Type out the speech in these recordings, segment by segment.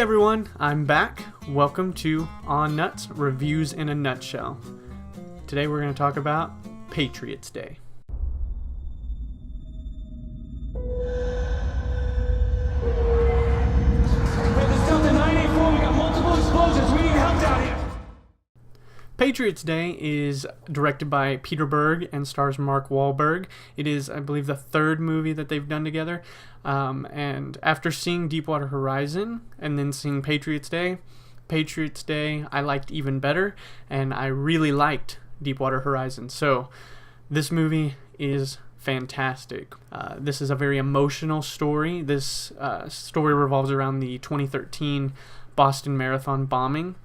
everyone, I'm back. Welcome to On Nuts Reviews in a Nutshell. Today we're going to talk about Patriots Day. Patriots Day is directed by Peter Berg and stars Mark Wahlberg. It is, I believe, the third movie that they've done together. And after seeing Deepwater Horizon and then seeing Patriots Day I liked even better, and I really liked Deepwater Horizon. So this movie is fantastic. This is a very emotional story. This story revolves around the 2013 Boston Marathon bombing.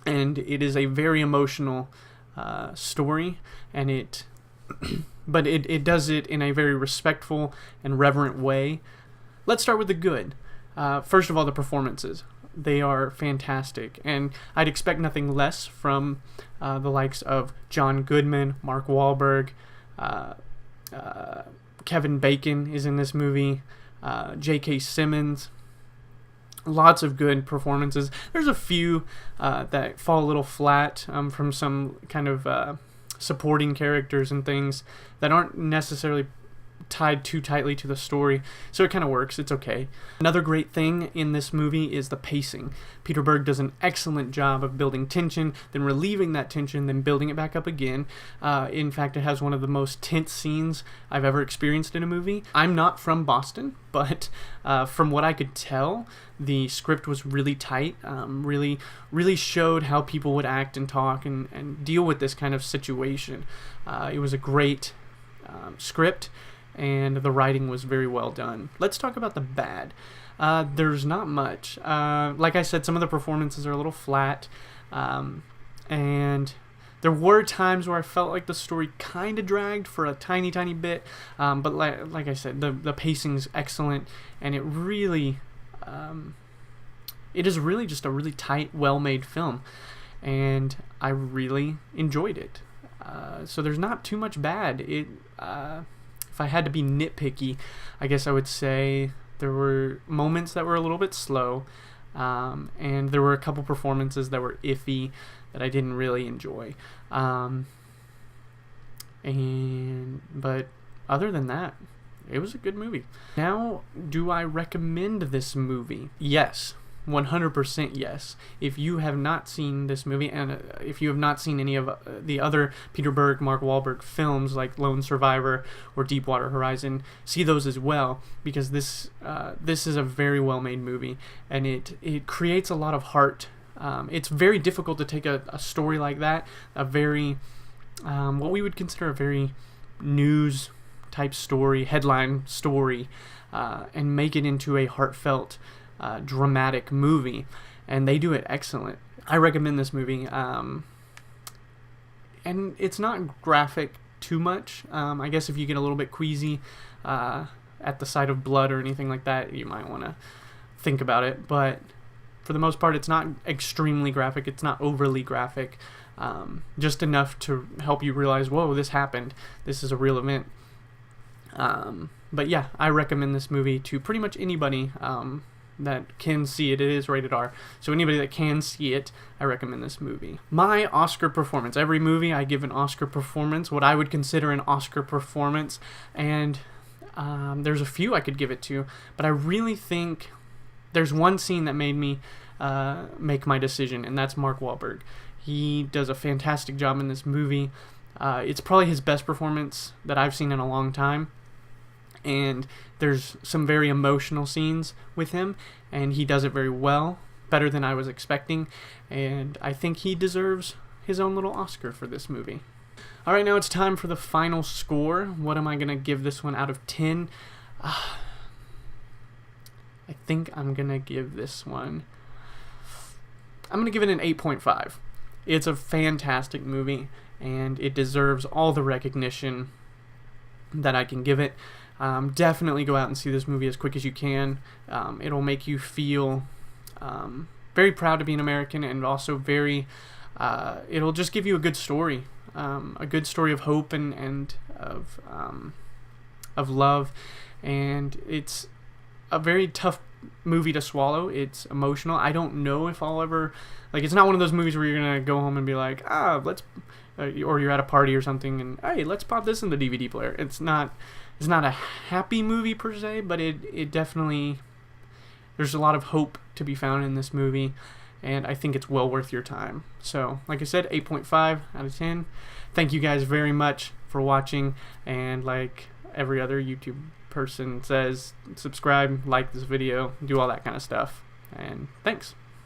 And it is a very emotional story, and it does it in a very respectful and reverent way. Let's start with the good. First of all, the performances. They are fantastic, and I'd expect nothing less from the likes of John Goodman, Mark Wahlberg, Kevin Bacon is in this movie, J.K. Simmons. Lots of good performances. There's a few that fall a little flat from some kind of supporting characters and things that aren't necessarily tied too tightly to the story, so it kind of works. It's okay. Another great thing in this movie is the pacing. Peter Berg does an excellent job of building tension, then relieving that tension, then building it back up again. In fact, it has one of the most tense scenes I've ever experienced in a movie. I'm not from Boston, but from what I could tell, the script was really tight, really showed how people would act and talk and deal with this kind of situation. It was a great script, and the writing was very well done. Let's talk about the bad. There's not much. Like I said, some of the performances are a little flat, and there were times where I felt like the story kind of dragged for a tiny bit, but like I said, the pacing's excellent, and it is really just a really tight, well-made film, and I really enjoyed it. So there's not too much bad. If I had to be nitpicky, I guess I would say there were moments that were a little bit slow, and there were a couple performances that were iffy that I didn't really enjoy. But other than that, it was a good movie. Now, do I recommend this movie? Yes. 100% yes. If you have not seen this movie, and if you have not seen any of the other Peter Berg, Mark Wahlberg films like Lone Survivor or Deepwater Horizon, see those as well, because this is a very well-made movie, and it creates a lot of heart. It's very difficult to take a story like that, a very what we would consider a very news type story, headline story, and make it into a heartfelt, dramatic movie, and they do it excellent. I recommend this movie, and it's not graphic too much. I guess if you get a little bit queasy at the sight of blood or anything like that, you might want to think about it, but for the most part, it's not extremely graphic, it's not overly graphic, just enough to help you realize, whoa, this happened, this is a real event. But yeah, I recommend this movie to pretty much anybody that can see it. It is rated R, so anybody that can see it, I recommend this movie. My Oscar performance. Every movie I give an Oscar performance, what I would consider an Oscar performance, and there's a few I could give it to, but I really think there's one scene that made me make my decision, and that's Mark Wahlberg. He does a fantastic job in this movie. It's probably his best performance that I've seen in a long time. And there's some very emotional scenes with him, and he does it very well, better than I was expecting, and I think he deserves his own little Oscar for this movie. Alright, now it's time for the final score. What am I going to give this one out of 10? I think I'm going to give this one, I'm going to give it an 8.5. It's a fantastic movie, and it deserves all the recognition that I can give it. Definitely go out and see this movie as quick as you can. It'll make you feel very proud to be an American, and also it'll just give you a good story of hope and of love, and it's a very tough movie to swallow. It's emotional. I don't know if I'll ever, like, it's not one of those movies where you're gonna go home and be like, let's, or you're at a party or something and, hey, let's pop this in the DVD player. It's not a happy movie per se, but it definitely, there's a lot of hope to be found in this movie, and I think it's well worth your time. So, like I said, 8.5 out of 10. Thank you guys very much for watching, and like every other YouTube person says, subscribe, like this video, do all that kind of stuff, and thanks.